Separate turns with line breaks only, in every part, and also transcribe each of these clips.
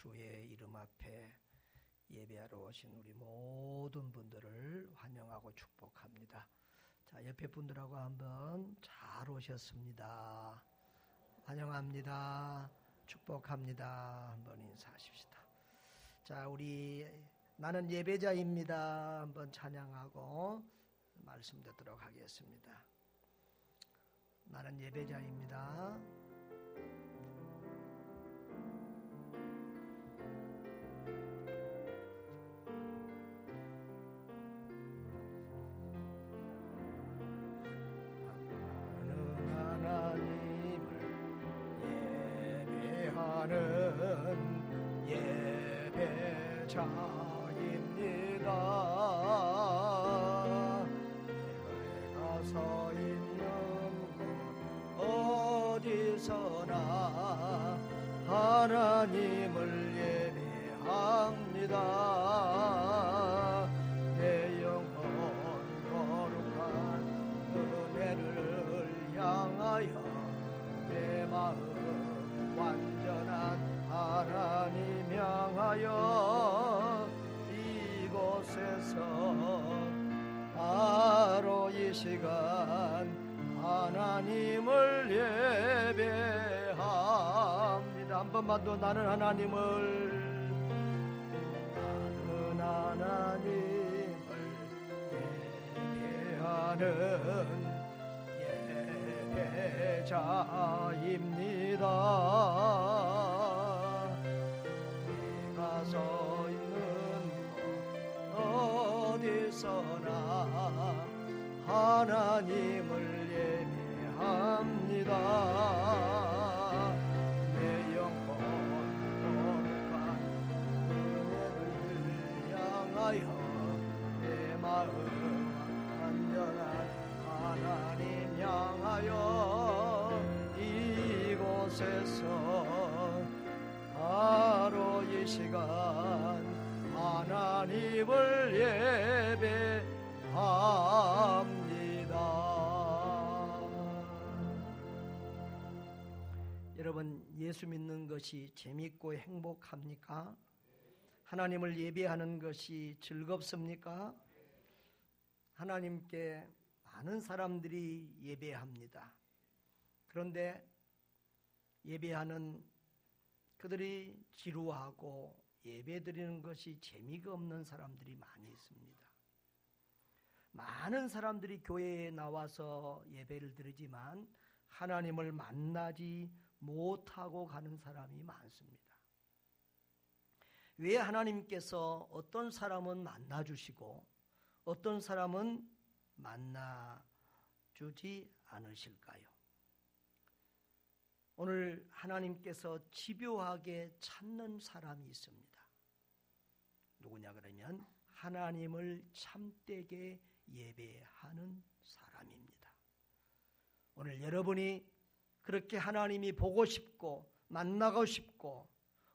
주의 이름 앞에 예배하러 오신 우리 모든 분들을 환영하고 축복합니다. 자, 옆에 분들하고 한번 잘 오셨습니다. 환영합니다. 축복합니다. 한번 인사하십시다. 자, 우리 나는 예배자입니다. 한번 찬양하고 말씀 듣도록 하겠습니다. 나는 예배자입니다. 예배자입니다. 내가 서 있는 곳 어디서나 하나님을 예배합니다. 내 영혼 거룩한 은혜를 향하여 내 마음 완전한 하나님 향하여 이곳에서 바로 이 시간 하나님을 예배합니다. 한 번만 더 나는 하나님을 예배하는 예배자입니다. 내가 서 있는 곳 어디서나 하나님을 예배합니다. 내 영혼 거룩한 은혜를 향하여 내 마음 완전한 하나님 향하여 이곳에서 바로 이 시간 하나님을 예배합니다. 여러분, 예수 믿는 것이 재밌고 행복합니까? 하나님을 예배하는 것이 즐겁습니까? 하나님께 많은 사람들이 예배합니다. 그런데 예배하는 그들이 지루하고 예배드리는 것이 재미가 없는 사람들이 많이 있습니다. 많은 사람들이 교회에 나와서 예배를 드리지만 하나님을 만나지 못하고 가는 사람이 많습니다. 왜 하나님께서 어떤 사람은 만나주시고 어떤 사람은 만나주지 않으실까요? 오늘 하나님께서 집요하게 찾는 사람이 있습니다. 누구냐 그러면 하나님을 참되게 예배하는 사람입니다. 오늘 여러분이 그렇게 하나님이 보고 싶고 만나고 싶고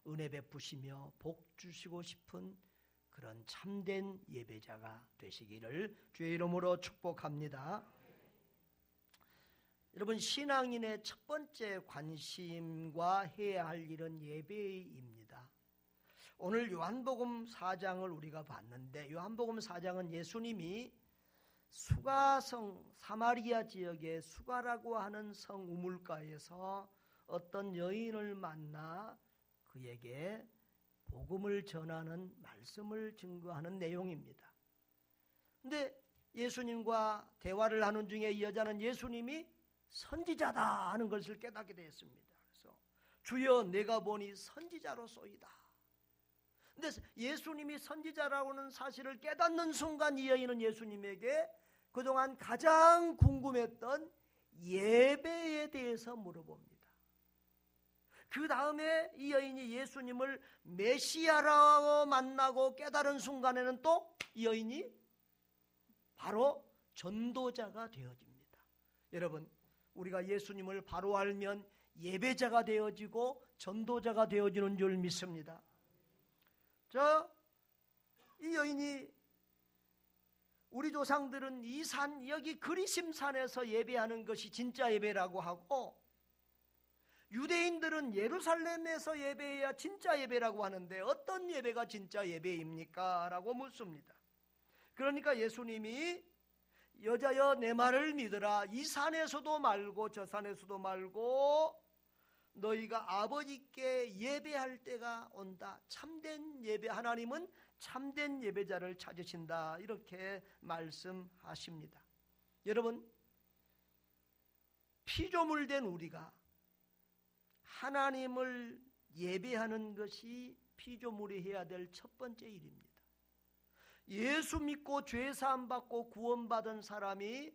은혜 베푸시며 복 주시고 싶은 그런 참된 예배자가 되시기를 주의 이름으로 축복합니다. 여러분, 신앙인의 첫 번째 관심과 해야 할 일은 예배입니다. 오늘 요한복음 4장을 우리가 봤는데 요한복음 4장은 예수님이 수가성 사마리아 지역의 수가라고 하는 성 우물가에서 어떤 여인을 만나 그에게 복음을 전하는 말씀을 증거하는 내용입니다. 근데 예수님과 대화를 하는 중에 이 여자는 예수님이 선지자다 하는 것을 깨닫게 되었습니다. 그래서 주여 내가 보니 선지자로소이다. 근데 예수님이 선지자라고는 사실을 깨닫는 순간 이 여인은 예수님에게 그동안 가장 궁금했던 예배에 대해서 물어봅니다. 그 다음에 이 여인이 예수님을 메시아라고 만나고 깨달은 순간에는 또 이 여인이 바로 전도자가 되어집니다. 여러분, 우리가 예수님을 바로 알면 예배자가 되어지고 전도자가 되어지는 줄 믿습니다. 이 여인이 우리 조상들은 이 산 여기 그리심산에서 예배하는 것이 진짜 예배라고 하고 유대인들은 예루살렘에서 예배해야 진짜 예배라고 하는데 어떤 예배가 진짜 예배입니까? 라고 묻습니다. 그러니까 예수님이 여자여 내 말을 믿으라. 이 산에서도 말고 저 산에서도 말고 너희가 아버지께 예배할 때가 온다. 참된 예배, 하나님은 참된 예배자를 찾으신다. 이렇게 말씀하십니다. 여러분, 피조물 된 우리가 하나님을 예배하는 것이 피조물이 해야 될 첫 번째 일입니다. 예수 믿고 죄 사함 받고 구원받은 사람이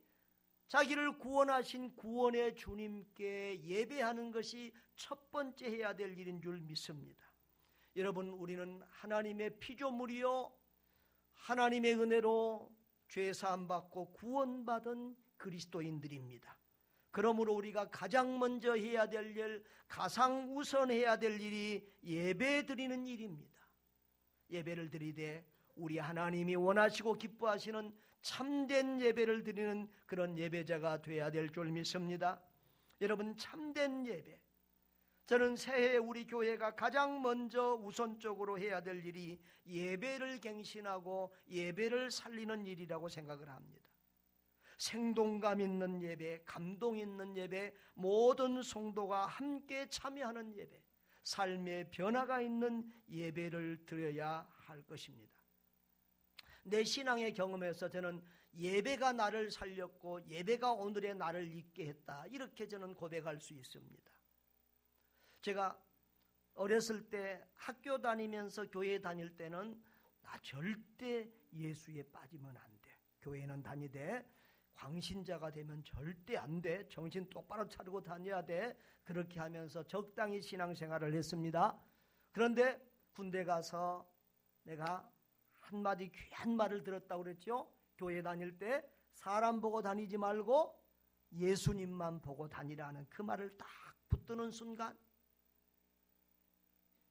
자기를 구원하신 구원의 주님께 예배하는 것이 첫 번째 해야 될 일인 줄 믿습니다. 여러분, 우리는 하나님의 피조물이요 하나님의 은혜로 죄 사함 받고 구원받은 그리스도인들입니다. 그러므로 우리가 가장 먼저 해야 될 일, 가장 우선 해야 될 일이 예배 드리는 일입니다. 예배를 드리되 우리 하나님이 원하시고 기뻐하시는 참된 예배를 드리는 그런 예배자가 되어야 될 줄 믿습니다. 여러분, 참된 예배, 저는 새해 우리 교회가 가장 먼저 우선적으로 해야 될 일이 예배를 갱신하고 예배를 살리는 일이라고 생각을 합니다. 생동감 있는 예배, 감동 있는 예배, 모든 성도가 함께 참여하는 예배, 삶의 변화가 있는 예배를 드려야 할 것입니다. 내 신앙의 경험에서 저는 예배가 나를 살렸고 예배가 오늘의 나를 있게 했다, 이렇게 저는 고백할 수 있습니다. 제가 어렸을 때 학교 다니면서 교회 다닐 때는 나 절대 예수에 빠지면 안 돼, 교회는 다니되 광신자가 되면 절대 안 돼, 정신 똑바로 차리고 다녀야 돼, 그렇게 하면서 적당히 신앙생활을 했습니다. 그런데 군대 가서 내가 한마디 귀한 말을 들었다고 그랬죠. 교회 다닐 때 사람 보고 다니지 말고 예수님만 보고 다니라는 그 말을 딱 붙드는 순간,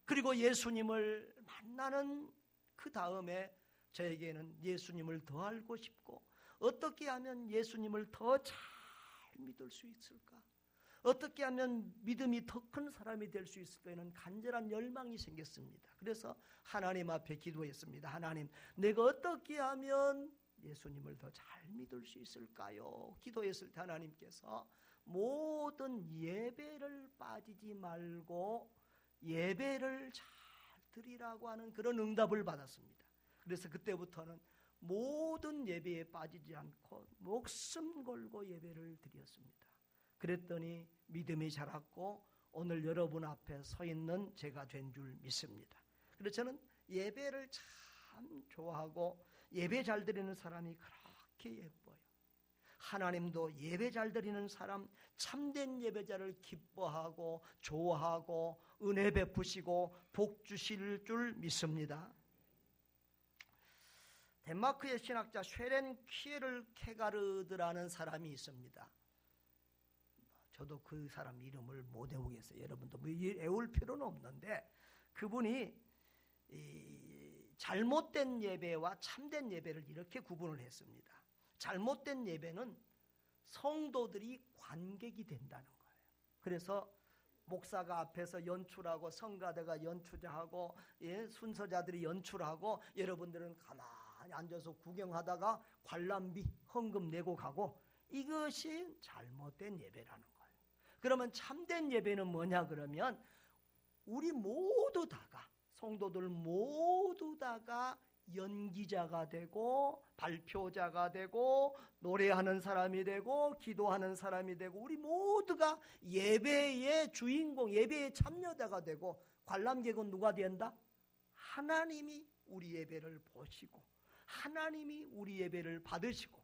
그리고 예수님을 만나는 그 다음에 저에게는 예수님을 더 알고 싶고, 어떻게 하면 예수님을 더 잘 믿을 수 있을까, 어떻게 하면 믿음이 더 큰 사람이 될 수 있을까에는 간절한 열망이 생겼습니다. 그래서 하나님 앞에 기도했습니다. 하나님, 내가 어떻게 하면 예수님을 더 잘 믿을 수 있을까요? 기도했을 때 하나님께서 모든 예배를 빠지지 말고 예배를 잘 드리라고 하는 그런 응답을 받았습니다. 그래서 그때부터는 모든 예배에 빠지지 않고 목숨 걸고 예배를 드렸습니다. 그랬더니 믿음이 자랐고 오늘 여러분 앞에 서 있는 제가 된 줄 믿습니다. 그래서 저는 예배를 참 좋아하고 예배 잘 드리는 사람이 그렇게 예뻐요. 하나님도 예배 잘 드리는 사람, 참된 예배자를 기뻐하고 좋아하고 은혜 베푸시고 복 주실 줄 믿습니다. 덴마크의 신학자 쉐렌 키에르케가르드라는 사람이 있습니다. 저도 그 사람 이름을 못 외우겠어요. 여러분도 뭐 외울 필요는 없는데, 그분이 잘못된 예배와 참된 예배를 이렇게 구분을 했습니다. 잘못된 예배는 성도들이 관객이 된다는 거예요. 그래서 목사가 앞에서 연출하고 성가대가 연주자하고 순서자들이 연출하고 여러분들은 가만히 앉아서 구경하다가 관람비 헌금 내고 가고, 이것이 잘못된 예배라는 거예요. 그러면 참된 예배는 뭐냐 그러면 우리 모두 다가, 성도들 모두 다가 연기자가 되고 발표자가 되고 노래하는 사람이 되고 기도하는 사람이 되고, 우리 모두가 예배의 주인공, 예배의 참여자가 되고, 관람객은 누가 된다? 하나님이 우리 예배를 보시고 하나님이 우리 예배를 받으시고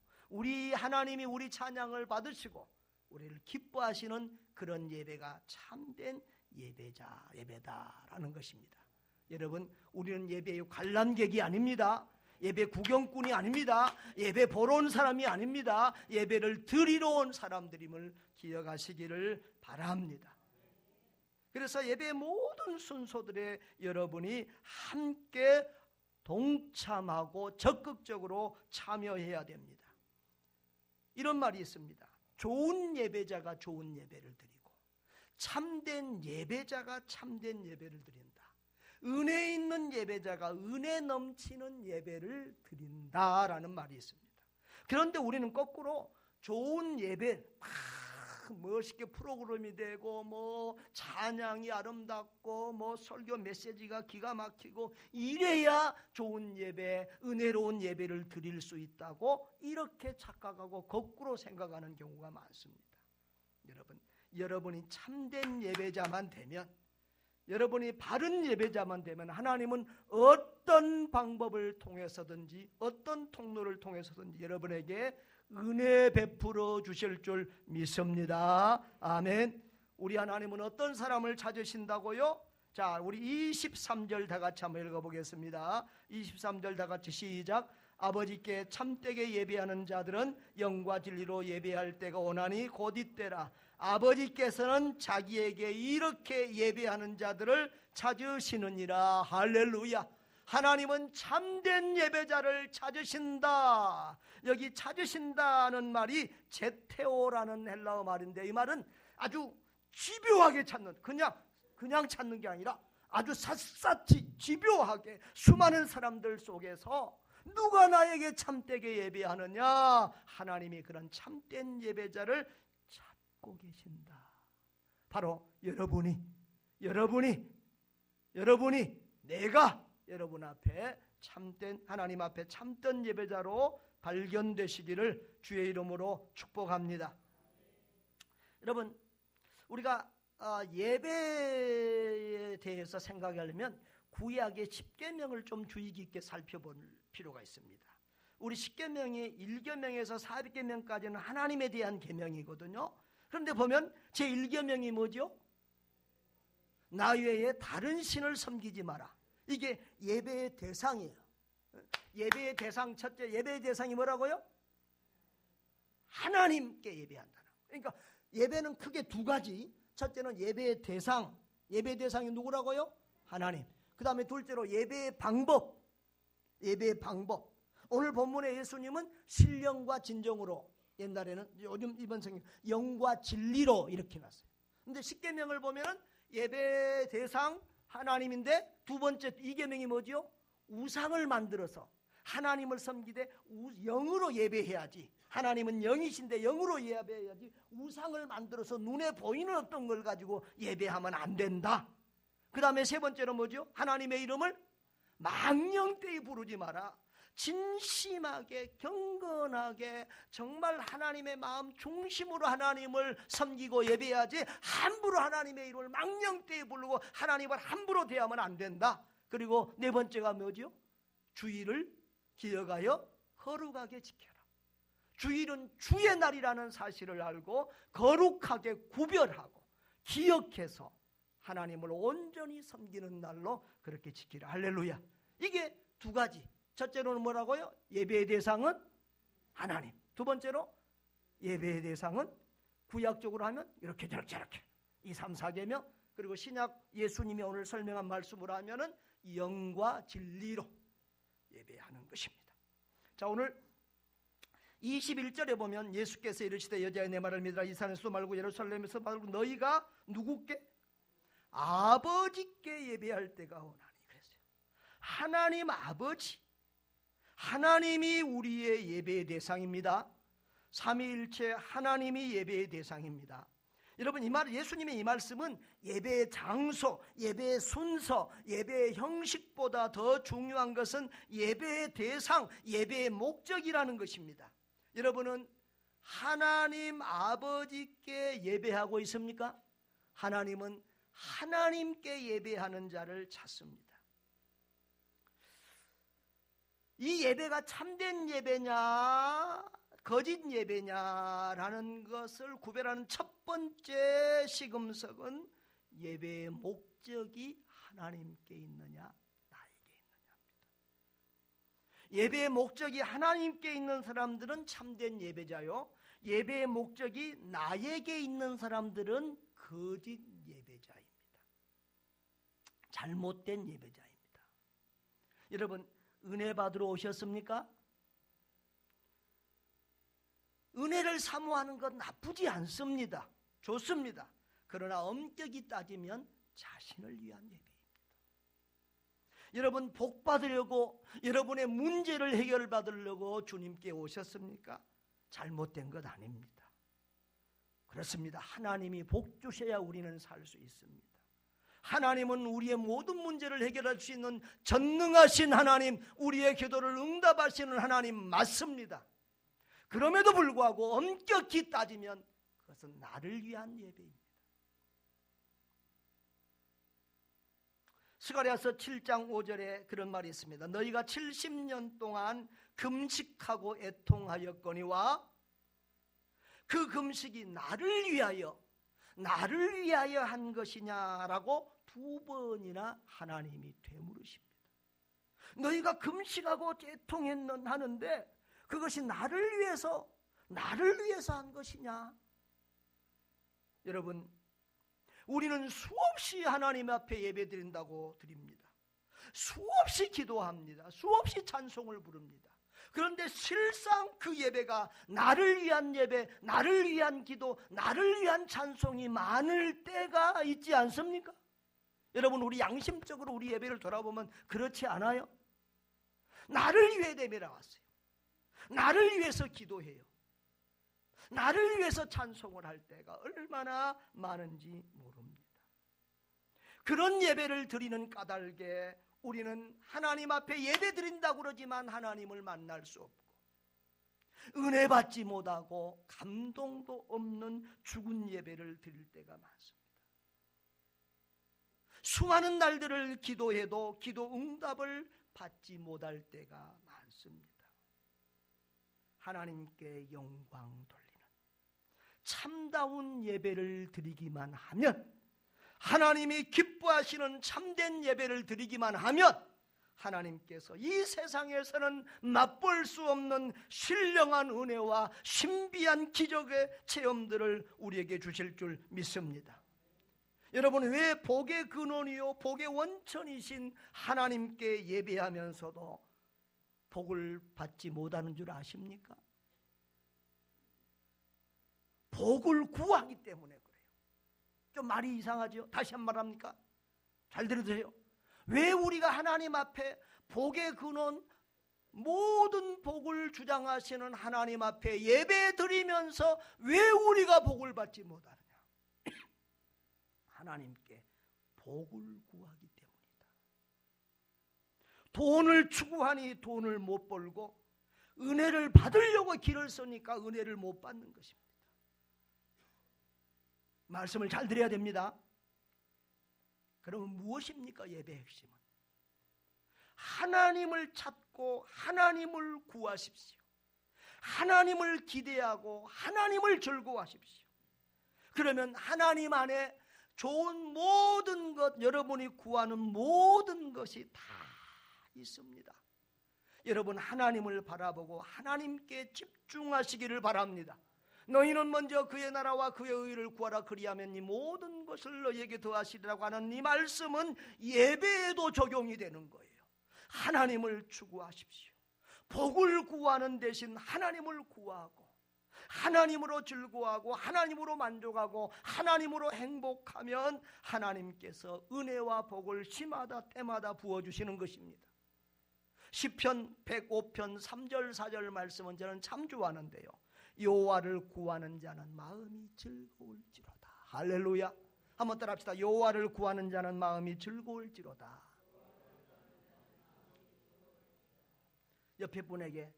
하나님이 우리 찬양을 받으시고 우리를 기뻐하시는 그런 예배가 참된 예배다라는 것입니다. 여러분, 우리는 예배의 관람객이 아닙니다. 예배 구경꾼이 아닙니다. 예배 보러 온 사람이 아닙니다. 예배를 드리러 온 사람들임을 기억하시기를 바랍니다. 그래서 예배의 모든 순서들에 여러분이 함께 동참하고 적극적으로 참여해야 됩니다. 이런 말이 있습니다. 좋은 예배자가 좋은 예배를 드리고 참된 예배자가 참된 예배를 드린다. 은혜 있는 예배자가 은혜 넘치는 예배를 드린다라는 말이 있습니다. 그런데 우리는 거꾸로 좋은 예배, 멋있게 프로그램이 되고 뭐 찬양이 아름답고 뭐 설교 메시지가 기가 막히고 이래야 좋은 예배, 은혜로운 예배를 드릴 수 있다고 이렇게 착각하고 거꾸로 생각하는 경우가 많습니다. 여러분이 참된 예배자만 되면, 여러분이 바른 예배자만 되면 하나님은 어떤 방법을 통해서든지 어떤 통로를 통해서든지 여러분에게 은혜 베풀어 주실 줄 믿습니다. 아멘. 우리 하나님은 어떤 사람을 찾으신다고요? 자, 우리 23절 다 같이 한번 읽어보겠습니다. 23절 다 같이 시작. 아버지께 참되게 예배하는 자들은 영과 진리로 예배할 때가 오나니 곧 이때라. 아버지께서는 자기에게 이렇게 예배하는 자들을 찾으시느니라. 할렐루야. 하나님은 참된 예배자를 찾으신다. 여기 찾으신다는 말이 제테오라는 헬라어 말인데, 이 말은 아주 집요하게 찾는, 그냥 찾는 게 아니라 아주 샅샅이 집요하게 수많은 사람들 속에서 누가 나에게 참되게 예배하느냐, 하나님이 그런 참된 예배자를 찾고 계신다. 바로 여러분이 내가 여러분 앞에 참된, 하나님 앞에 참된 예배자로 발견되시기를 주의 이름으로 축복합니다. 여러분, 우리가 예배에 대해서 생각하려면 구약의 10계명을 좀 주의 깊게 살펴볼 필요가 있습니다. 우리 10계명이 1계명에서 4계명까지는 하나님에 대한 계명이거든요. 그런데 보면 제1계명이 뭐죠? 나 외에 다른 신을 섬기지 마라. 이게 예배의 대상이에요. 예배의 대상, 첫째 예배의 대상이 뭐라고요? 하나님께 예배한다는. 그러니까 예배는 크게 두 가지. 첫째는 예배의 대상. 예배의 대상이 누구라고요? 하나님. 그 다음에 둘째로 예배의 방법. 예배의 방법. 오늘 본문의 예수님은 신령과 진정으로, 옛날에는, 요즘 이번 성경 영과 진리로 이렇게 놨어요. 근데 10계명을 보면은 예배 대상 하나님인데, 두 번째 2계명이 뭐죠? 우상을 만들어서 하나님을 섬기되 영으로 예배해야지. 하나님은 영이신데 영으로 예배해야지. 우상을 만들어서 눈에 보이는 어떤 걸 가지고 예배하면 안 된다. 그 다음에 세 번째로 뭐죠? 하나님의 이름을 망령되이 부르지 마라. 진심하게 경건하게 정말 하나님의 마음 중심으로 하나님을 섬기고 예배해야지, 함부로 하나님의 이름을 망령되이 부르고 하나님을 함부로 대하면 안 된다. 그리고 네 번째가 뭐죠? 주일을 기억하여 거룩하게 지켜라. 주일은 주의 날이라는 사실을 알고 거룩하게 구별하고 기억해서 하나님을 온전히 섬기는 날로 그렇게 지키라. 할렐루야. 이게 두 가지. 첫째로는 뭐라고요? 예배의 대상은 하나님. 두 번째로 예배의 대상은 구약적으로 하면 이렇게 저렇게 2, 3, 4계명. 그리고 신약 예수님이 오늘 설명한 말씀으로 하면은 영과 진리로 예배하는 것입니다. 자, 오늘 21절에 보면 예수께서 이르시되 여자여 내 말을 믿으라. 이 산에서도 말고 예루살렘에서 말고 너희가 누구께? 아버지께 예배할 때가 오나니. 그랬어요. 하나님 아버지, 하나님이 우리의 예배의 대상입니다. 삼위일체 하나님이 예배의 대상입니다. 여러분, 이 말, 예수님의 이 말씀은 예배의 장소, 예배의 순서, 예배의 형식보다 더 중요한 것은 예배의 대상, 예배의 목적이라는 것입니다. 여러분은 하나님 아버지께 예배하고 있습니까? 하나님은 하나님께 예배하는 자를 찾습니다. 이 예배가 참된 예배냐 거짓 예배냐라는 것을 구별하는 첫 번째 시금석은 예배의 목적이 하나님께 있느냐 나에게 있느냐입니다. 예배의 목적이 하나님께 있는 사람들은 참된 예배자요, 예배의 목적이 나에게 있는 사람들은 거짓 예배자입니다. 잘못된 예배자입니다. 여러분, 은혜 받으러 오셨습니까? 은혜를 사모하는 건 나쁘지 않습니다. 좋습니다. 그러나 엄격히 따지면 자신을 위한 예배입니다. 여러분, 복 받으려고, 여러분의 문제를 해결받으려고 주님께 오셨습니까? 잘못된 것 아닙니다. 그렇습니다. 하나님이 복 주셔야 우리는 살 수 있습니다. 하나님은 우리의 모든 문제를 해결할 수 있는 전능하신 하나님, 우리의 기도를 응답하시는 하나님 맞습니다. 그럼에도 불구하고 엄격히 따지면 그것은 나를 위한 예배입니다. 스가랴서 7장 5절에 그런 말이 있습니다. 너희가 70년 동안 금식하고 애통하였거니와 그 금식이 나를 위하여 한 것이냐라고 2번이나 하나님이 되물으십니다. 너희가 금식하고 애통하는데 그것이 나를 위해서 한 것이냐? 여러분, 우리는 수없이 하나님 앞에 예배드린다고 드립니다. 수없이 기도합니다. 수없이 찬송을 부릅니다. 그런데 실상 그 예배가 나를 위한 예배, 나를 위한 기도, 나를 위한 찬송이 많을 때가 있지 않습니까? 여러분, 우리 양심적으로 우리 예배를 돌아보면 그렇지 않아요? 나를 위해 예배를 왔어요. 나를 위해서 기도해요. 나를 위해서 찬송을 할 때가 얼마나 많은지 모릅니다. 그런 예배를 드리는 까닭에 우리는 하나님 앞에 예배 드린다고 그러지만 하나님을 만날 수 없고 은혜 받지 못하고 감동도 없는 죽은 예배를 드릴 때가 많습니다. 수많은 날들을 기도해도 기도 응답을 받지 못할 때가 많습니다. 하나님께 영광 돌리는 참다운 예배를 드리기만 하면, 하나님이 기뻐하시는 참된 예배를 드리기만 하면 하나님께서 이 세상에서는 맛볼 수 없는 신령한 은혜와 신비한 기적의 체험들을 우리에게 주실 줄 믿습니다. 여러분, 왜 복의 근원이요 복의 원천이신 하나님께 예배하면서도 복을 받지 못하는 줄 아십니까? 복을 구하기 때문에 그래요. 좀 말이 이상하죠? 다시 한 번 합니까? 잘 들으세요. 왜 우리가 하나님 앞에 복의 근원, 모든 복을 주장하시는 하나님 앞에 예배 드리면서 왜 우리가 복을 받지 못하느냐? 하나님께 복을 구하기 때문이다. 돈을 추구하니 돈을 못 벌고 은혜를 받으려고 길을 쓰니까 은혜를 못 받는 것입니다. 말씀을 잘 드려야 됩니다. 그러면 무엇입니까? 예배의 핵심은 하나님을 찾고 하나님을 구하십시오. 하나님을 기대하고 하나님을 즐거워하십시오. 그러면 하나님 안에 좋은 모든 것, 여러분이 구하는 모든 것이 다 있습니다. 여러분, 하나님을 바라보고 하나님께 집중하시기를 바랍니다. 너희는 먼저 그의 나라와 그의 의를 구하라, 그리하면 이 모든 것을 너희에게 더하시리라고 하는 이 말씀은 예배에도 적용이 되는 거예요. 하나님을 추구하십시오. 복을 구하는 대신 하나님을 구하고 하나님으로 즐거워하고 하나님으로 만족하고 하나님으로 행복하면 하나님께서 은혜와 복을 시마다 때마다 부어주시는 것입니다. 시편 105편 3절 4절 말씀은 저는 참 좋아하는데요. 여호와를 구하는 자는 마음이 즐거울지로다. 할렐루야. 한번 따라 합시다. 여호와를 구하는 자는 마음이 즐거울지로다. 옆에 분에게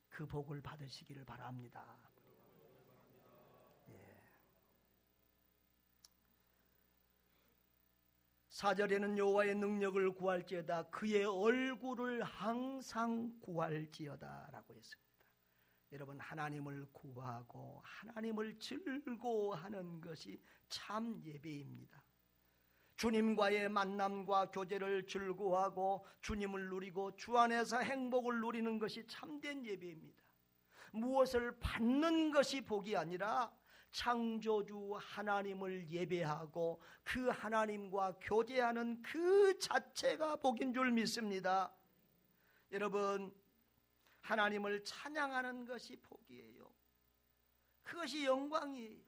그 복을 받으시기를 바랍니다. 예. 4절에는 여호와의 능력을 구할지어다, 그의 얼굴을 항상 구할지어다 라고 했습니다. 여러분, 하나님을 구하고 하나님을 즐거워하는 것이 참 예배입니다. 주님과의 만남과 교제를 즐거워하고 주님을 누리고 주 안에서 행복을 누리는 것이 참된 예배입니다. 무엇을 받는 것이 복이 아니라 창조주 하나님을 예배하고 그 하나님과 교제하는 그 자체가 복인 줄 믿습니다. 여러분, 하나님을 찬양하는 것이 복이에요. 그것이 영광이에요.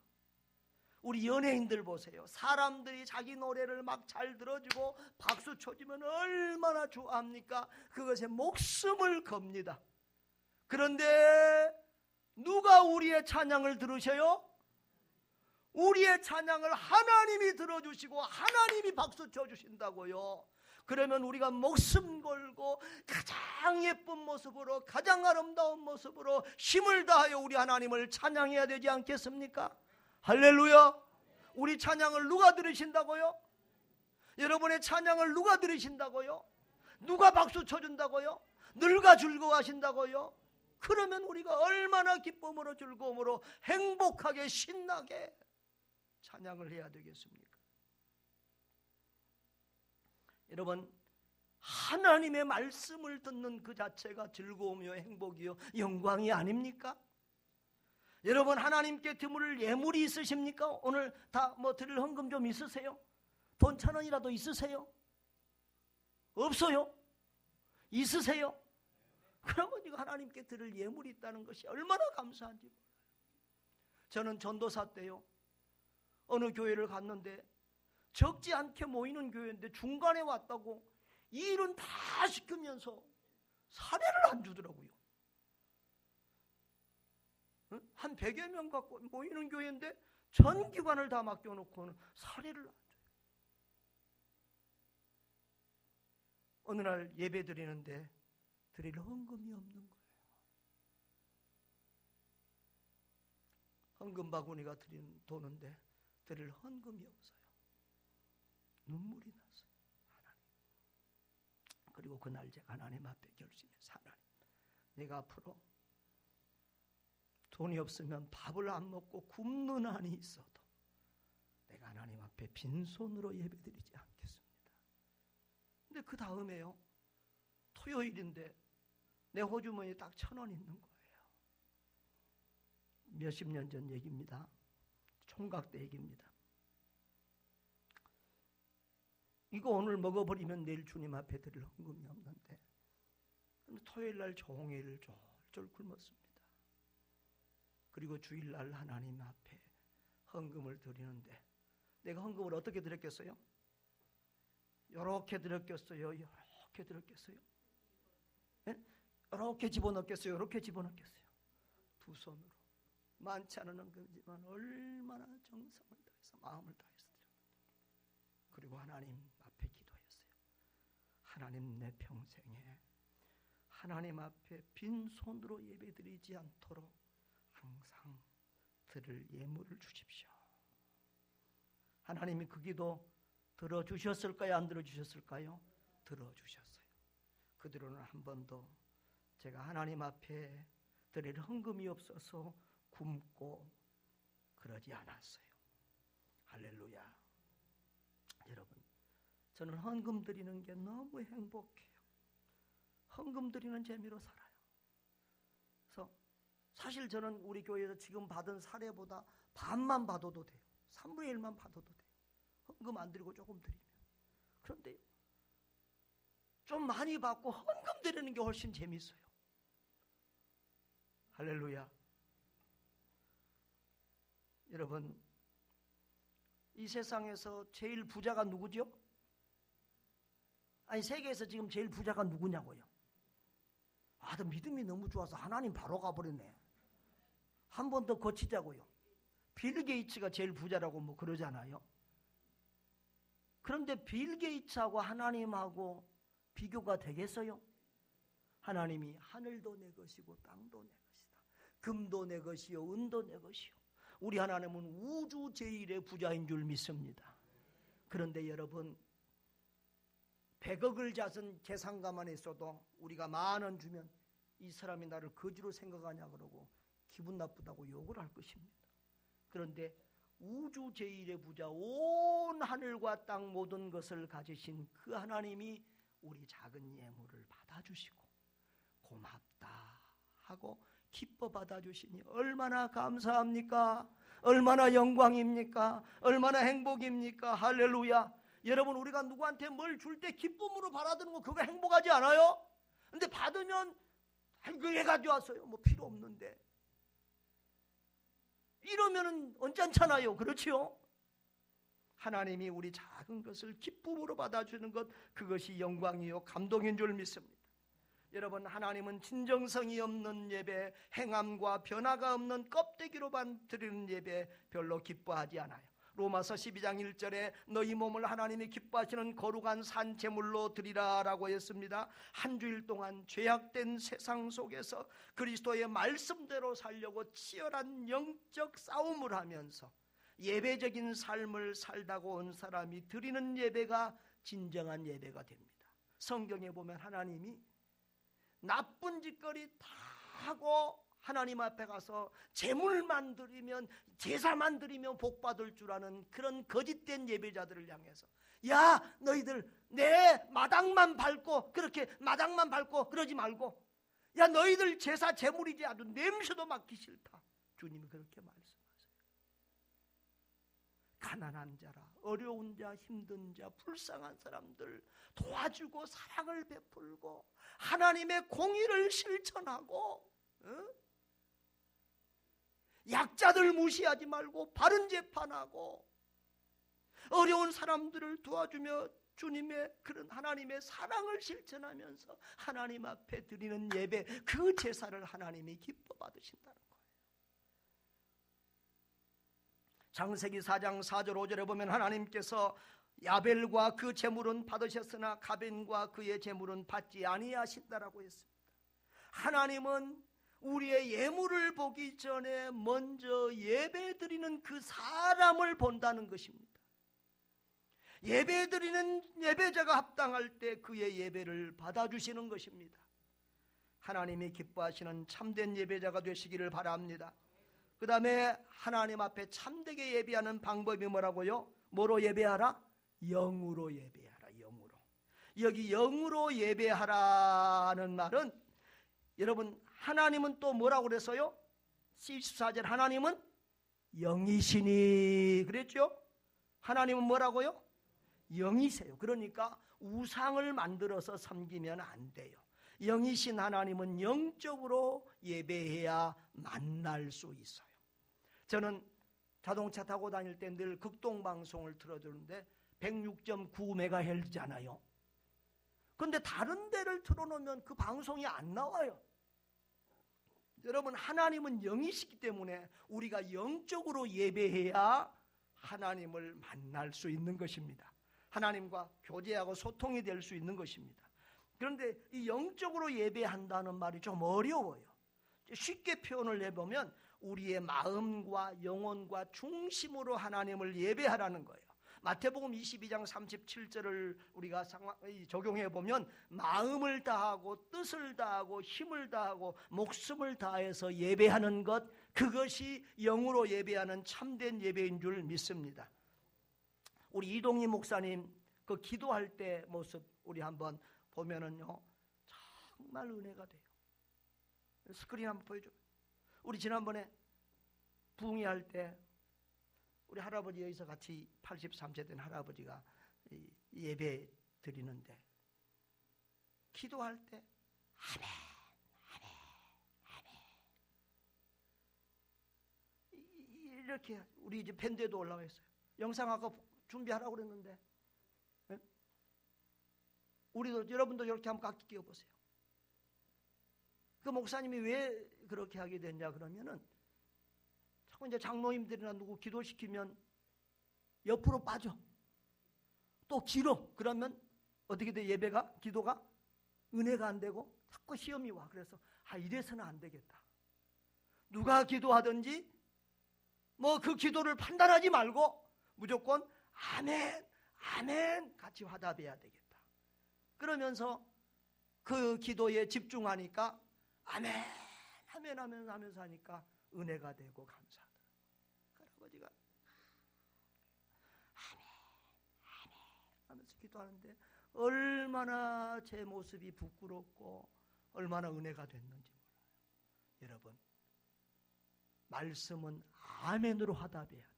우리 연예인들 보세요. 사람들이 자기 노래를 막 잘 들어주고 박수 쳐주면 얼마나 좋아합니까? 그것에 목숨을 겁니다. 그런데 누가 우리의 찬양을 들으셔요? 우리의 찬양을 하나님이 들어주시고 하나님이 박수 쳐주신다고요. 그러면 우리가 목숨 걸고 가장 예쁜 모습으로, 가장 아름다운 모습으로 힘을 다하여 우리 하나님을 찬양해야 되지 않겠습니까? 할렐루야. 우리 찬양을 누가 들으신다고요? 여러분의 찬양을 누가 들으신다고요? 누가 박수 쳐준다고요? 누가 즐거워하신다고요? 그러면 우리가 얼마나 기쁨으로 즐거움으로 행복하게 신나게 찬양을 해야 되겠습니까? 여러분, 하나님의 말씀을 듣는 그 자체가 즐거움이요 행복이요 영광이 아닙니까? 여러분, 하나님께 드릴 예물이 있으십니까? 오늘 다 드릴 헌금 좀 있으세요? 돈 1,000원이라도 있으세요? 없어요? 있으세요? 그러면 이거 하나님께 드릴 예물이 있다는 것이 얼마나 감사한지 몰라요. 저는 전도사 때요, 어느 교회를 갔는데 적지 않게 모이는 교회인데 중간에 왔다고 일은 다 시키면서 사례를 안 주더라고요. 한 100여 명 갖고 모이는 교회인데 전 기관을 다 맡겨놓고는 사례를 안 줘요. 어느 날 예배 드리는데 드릴 헌금이 없는 거예요. 헌금 바구니가 도는데 드릴 헌금이 없어요. 눈물이 났어요. 하나님. 그리고 그날 제가 하나님 앞에 결심해서, 하나님, 내가 앞으로 돈이 없으면 밥을 안 먹고 굶는 한이 있어도 내가 하나님 앞에 빈손으로 예배드리지 않겠습니다. 근데 그 다음에요, 토요일인데 내 호주머니에 딱 1,000원 있는 거예요. 몇십 년 전 얘기입니다. 총각 때 얘기입니다. 이거 오늘 먹어버리면 내일 주님 앞에 드릴 헌금이 없는데, 토요일날 종일 쫄쫄 굶었습니다. 그리고 주일날 하나님 앞에 헌금을 드리는데, 내가 헌금을 어떻게 드렸겠어요? 요렇게 드렸겠어요? 요렇게 드렸겠어요? 네? 요렇게 집어넣겠어요? 요렇게 집어넣겠어요? 두 손으로. 많지 않은 헌금이지만 얼마나 정성을 다해서 마음을 다해서 드렸는데, 그리고 하나님 앞에 기도했어요. 하나님, 내 평생에 하나님 앞에 빈손으로 예배드리지 않도록 항상 드릴 예물을 주십시오. 하나님이 그 기도 들어주셨을까요? 안 들어주셨을까요? 들어주셨어요. 그 뒤로는 한 번도 제가 하나님 앞에 드릴 헌금이 없어서 굶고 그러지 않았어요. 할렐루야. 여러분, 저는 헌금 드리는 게 너무 행복해요. 헌금 드리는 재미로 살아요. 그래서 사실 저는 우리 교회에서 지금 받은 사례보다 반만 받아도 돼요. 3분의 1만 받아도 돼요. 헌금 안 드리고 조금 드리면. 그런데 좀 많이 받고 헌금 드리는 게 훨씬 재밌어요. 할렐루야. 여러분, 이 세상에서 제일 부자가 누구죠? 아니, 세계에서 지금 제일 부자가 누구냐고요? 아, 나 믿음이 너무 좋아서 하나님 바로 가버렸네. 한 번 더 고치자고요. 빌 게이츠가 제일 부자라고 뭐 그러잖아요. 그런데 빌 게이츠하고 하나님하고 비교가 되겠어요? 하나님이 하늘도 내 것이고 땅도 내 것이다. 금도 내 것이요 은도 내 것이요. 우리 하나님은 우주 제일의 부자인 줄 믿습니다. 그런데 여러분, 100억을 잣은 재산가만 있어도 우리가 10,000원 주면 이 사람이 나를 거지로 생각하냐 그러고 기분 나쁘다고 욕을 할 것입니다. 그런데 우주 제일의 부자, 온 하늘과 땅 모든 것을 가지신 그 하나님이 우리 작은 예물을 받아주시고 고맙다 하고 기뻐 받아주시니 얼마나 감사합니까? 얼마나 영광입니까? 얼마나 행복입니까? 할렐루야. 여러분, 우리가 누구한테 뭘 줄 때 기쁨으로 받아드는 거 그거 행복하지 않아요? 근데 받으면 이거 왜 가져왔어요? 뭐 필요 없는데. 이러면은 언짢잖아요. 그렇지요? 하나님이 우리 작은 것을 기쁨으로 받아주는 것, 그것이 영광이요 감동인 줄 믿습니다. 여러분, 하나님은 진정성이 없는 예배, 행함과 변화가 없는 껍데기로만 드리는 예배 별로 기뻐하지 않아요. 로마서 12장 1절에 너희 몸을 하나님이 기뻐하시는 거룩한 산 제물로 드리라 라고 했습니다. 한 주일 동안 죄악된 세상 속에서 그리스도의 말씀대로 살려고 치열한 영적 싸움을 하면서 예배적인 삶을 살다고 온 사람이 드리는 예배가 진정한 예배가 됩니다. 성경에 보면 하나님이 나쁜 짓거리 다 하고 하나님 앞에 가서 제물만 드리면, 제사만 드리면 복 받을 줄 아는 그런 거짓된 예배자들을 향해서, 야 너희들 내 마당만 밟고, 그렇게 마당만 밟고 그러지 말고, 야 너희들 제사 제물이지 아주 냄새도 맡기 싫다. 주님이 그렇게 말씀하세요. 가난한 자라, 어려운 자, 힘든 자, 불쌍한 사람들 도와주고 사랑을 베풀고 하나님의 공의를 실천하고, 약자들 무시하지 말고 바른 재판하고 어려운 사람들을 도와주며 주님의 그런 하나님의 사랑을 실천하면서 하나님 앞에 드리는 예배, 그 제사를 하나님이 기뻐 받으신다는 거예요. 창세기 4장 4절 5절에 보면 하나님께서 야벨과 그 제물은 받으셨으나 가벤과 그의 제물은 받지 아니하신다라고 했습니다. 하나님은 우리의 예물을 보기 전에 먼저 예배드리는 그 사람을 본다는 것입니다. 예배드리는 예배자가 합당할 때 그의 예배를 받아주시는 것입니다. 하나님이 기뻐하시는 참된 예배자가 되시기를 바랍니다. 그 다음에 하나님 앞에 참되게 예배하는 방법이 뭐라고요? 뭐로 예배하라? 영으로 예배하라. 영으로. 여기 영으로 예배하라는 말은, 여러분, 하나님은 또 뭐라고 그랬어요? 14절 하나님은 영이시니 그랬죠? 하나님은 뭐라고요? 영이세요. 그러니까 우상을 만들어서 섬기면 안 돼요. 영이신 하나님은 영적으로 예배해야 만날 수 있어요. 저는 자동차 타고 다닐 때 늘 극동방송을 틀어주는데 106.9MHz잖아요. 그런데 다른 데를 틀어놓으면 그 방송이 안 나와요. 여러분, 하나님은 영이시기 때문에 우리가 영적으로 예배해야 하나님을 만날 수 있는 것입니다. 하나님과 교제하고 소통이 될 수 있는 것입니다. 그런데 이 영적으로 예배한다는 말이 좀 어려워요. 쉽게 표현을 해보면 우리의 마음과 영혼과 중심으로 하나님을 예배하라는 거예요. 마태복음 22장 37절을 우리가 적용해 보면 마음을 다하고 뜻을 다하고 힘을 다하고 목숨을 다해서 예배하는 것, 그것이 영으로 예배하는 참된 예배인 줄 믿습니다. 우리 이동희 목사님 그 기도할 때 모습 우리 한번 보면은요, 정말 은혜가 돼요. 스크린 한번 보여줘요. 우리 지난번에 부흥회할 때 우리 할아버지 여기서 같이 83세 된 할아버지가 예배 드리는데 기도할 때 아멘, 아멘, 아멘 이렇게 우리 이제 밴드에도 올라와 있어요. 영상 아까 준비하라고 그랬는데, 네? 우리도 여러분도 이렇게 한번 깍지 끼워보세요. 그 목사님이 왜 그렇게 하게 됐냐 그러면은 자꾸 이제 장로님들이나 누구 기도시키면 옆으로 빠져. 또 길어. 그러면 어떻게 돼? 예배가, 기도가 은혜가 안 되고 자꾸 시험이 와. 그래서 이래서는 안 되겠다. 누가 기도하든지 뭐 그 기도를 판단하지 말고 무조건 아멘, 아멘 같이 화답해야 되겠다. 그러면서 그 기도에 집중하니까 아멘, 아멘 하면서 하니까 은혜가 되고 감사하더라고요. 할아버지가 아멘, 아멘 하면서 기도하는데 얼마나 제 모습이 부끄럽고 얼마나 은혜가 됐는지 몰라요. 여러분, 말씀은 아멘으로 화답해야 돼요.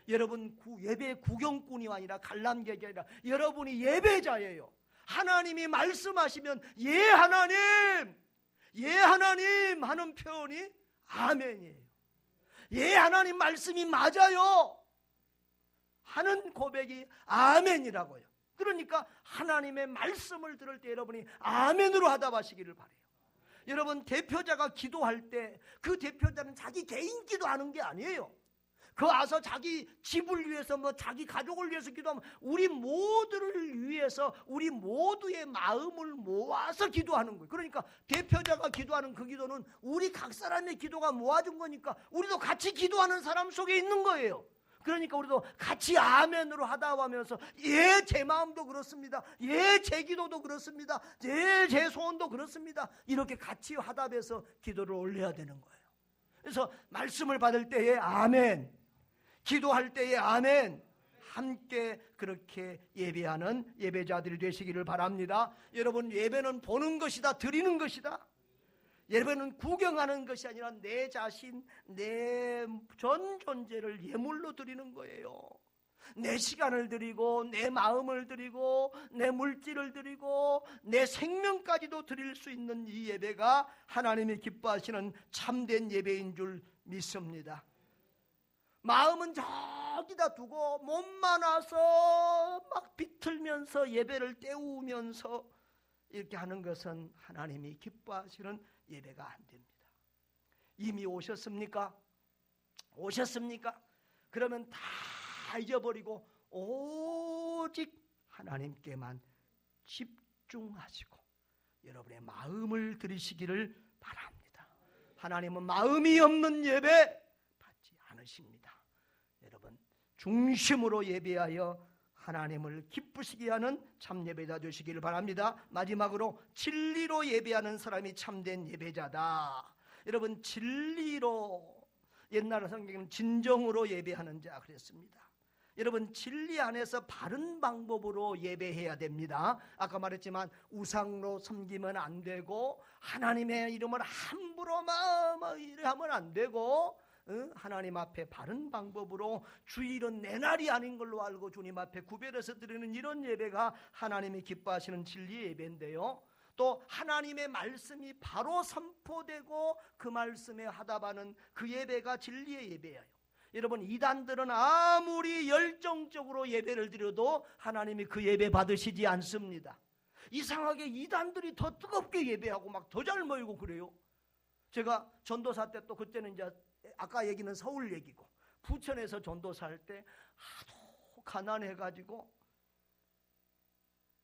여러분, 예배 구경꾼이 아니라 관람객이 아니라 여러분이 예배자예요. 하나님이 말씀하시면 예 하나님, 예 하나님 하는 표현이 아멘이에요. 예, 하나님 말씀이 맞아요 하는 고백이 아멘이라고요. 그러니까 하나님의 말씀을 들을 때 여러분이 아멘으로 하답하시기를 바라요. 여러분, 대표자가 기도할 때 그 대표자는 자기 개인 기도하는 게 아니에요. 그 와서 자기 집을 위해서 자기 가족을 위해서 기도하면 우리 모두를 위해서 우리 모두의 마음을 모아서 기도하는 거예요. 그러니까 대표자가 기도하는 그 기도는 우리 각 사람의 기도가 모아준 거니까 우리도 같이 기도하는 사람 속에 있는 거예요. 그러니까 우리도 같이 아멘으로 하다하면서 예, 제 마음도 그렇습니다. 예, 제 기도도 그렇습니다. 예, 제 소원도 그렇습니다. 이렇게 같이 화답해서 기도를 올려야 되는 거예요. 그래서 말씀을 받을 때에 아멘, 기도할 때에 아멘, 함께 그렇게 예배하는 예배자들이 되시기를 바랍니다. 여러분, 예배는 보는 것이다, 드리는 것이다. 예배는 구경하는 것이 아니라 내 자신, 내 전 존재를 예물로 드리는 거예요. 내 시간을 드리고 내 마음을 드리고 내 물질을 드리고 내 생명까지도 드릴 수 있는 이 예배가 하나님이 기뻐하시는 참된 예배인 줄 믿습니다. 마음은 저기다 두고 몸만 와서 막 비틀면서 예배를 때우면서 이렇게 하는 것은 하나님이 기뻐하시는 예배가 안 됩니다. 이미 오셨습니까? 오셨습니까? 그러면 다 잊어버리고 오직 하나님께만 집중하시고 여러분의 마음을 드리시기를 바랍니다. 하나님은 마음이 없는 예배 받지 않으십니다. 여러분, 중심으로 예배하여 하나님을 기쁘시게 하는 참 예배자 되시기를 바랍니다. 마지막으로 진리로 예배하는 사람이 참된 예배자다. 여러분, 진리로, 옛날 성경에는 진정으로 예배하는 자 그랬습니다. 여러분, 진리 안에서 바른 방법으로 예배해야 됩니다. 아까 말했지만 우상으로 섬기면 안 되고 하나님의 이름을 함부로 이래 하면 안 되고 하나님 앞에 바른 방법으로 주일은 내 날이 아닌 걸로 알고 주님 앞에 구별해서 드리는 이런 예배가 하나님이 기뻐하시는 진리의 예배인데요. 또 하나님의 말씀이 바로 선포되고 그 말씀에 하답하는 그 예배가 진리의 예배예요. 여러분, 이단들은 아무리 열정적으로 예배를 드려도 하나님이 그 예배 받으시지 않습니다. 이상하게 이단들이 더 뜨겁게 예배하고 막 더 잘 모이고 그래요. 제가 전도사 때 또 그때는 이제 아까 얘기는 서울 얘기고 부천에서 전도사 할 때 하도 가난해가지고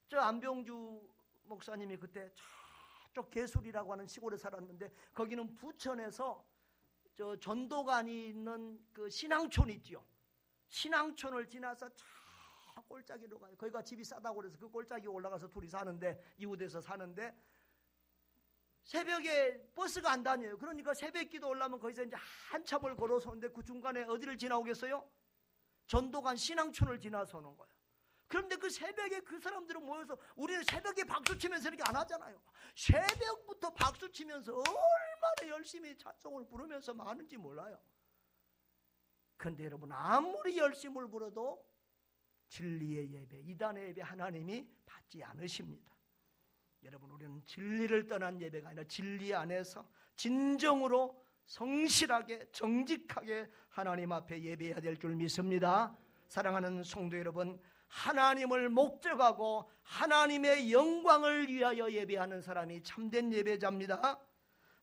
저 안병주 목사님이 그때 저쪽 개술이라고 하는 시골에 살았는데 거기는 부천에서 저 전도관이 있는 그 신앙촌 있죠. 신앙촌을 지나서 저 꼴짜기로 가요. 거기가 집이 싸다고 그래서 그 꼴짜기 올라가서 둘이 사는데 이웃에서 사는데 새벽에 버스가 안 다녀요. 그러니까 새벽기도 올라면 거기서 이제 한참을 걸어서 오는데 그 중간에 어디를 지나오겠어요? 전도관 신앙촌을 지나서 오는 거예요. 그런데 그 새벽에 그 사람들은 모여서 우리는 새벽에 박수 치면서 이렇게 안 하잖아요. 새벽부터 박수 치면서 얼마나 열심히 찬송을 부르면서 많은지 몰라요. 그런데 여러분, 아무리 열심을 부르도 진리의 예배, 이단의 예배 하나님이 받지 않으십니다. 여러분, 우리는 진리를 떠난 예배가 아니라 진리 안에서 진정으로 성실하게 정직하게 하나님 앞에 예배해야 될 줄 믿습니다. 사랑하는 성도 여러분, 하나님을 목적하고 하나님의 영광을 위하여 예배하는 사람이 참된 예배자입니다.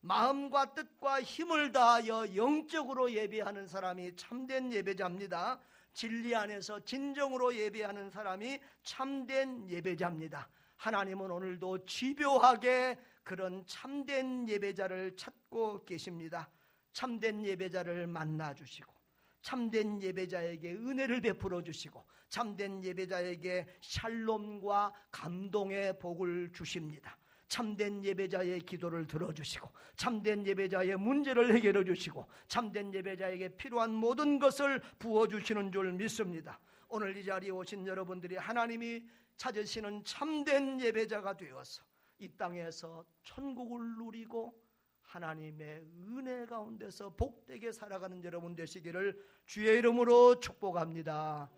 마음과 뜻과 힘을 다하여 영적으로 예배하는 사람이 참된 예배자입니다. 진리 안에서 진정으로 예배하는 사람이 참된 예배자입니다. 하나님은 오늘도 집요하게 그런 참된 예배자를 찾고 계십니다. 참된 예배자를 만나 주시고 참된 예배자에게 은혜를 베풀어 주시고 참된 예배자에게 샬롬과 감동의 복을 주십니다. 참된 예배자의 기도를 들어주시고 참된 예배자의 문제를 해결해 주시고 참된 예배자에게 필요한 모든 것을 부어주시는 줄 믿습니다. 오늘 이 자리에 오신 여러분들이 하나님이 찾으시는 참된 예배자가 되어서 이 땅에서 천국을 누리고 하나님의 은혜 가운데서 복되게 살아가는 여러분 되시기를 주의 이름으로 축복합니다.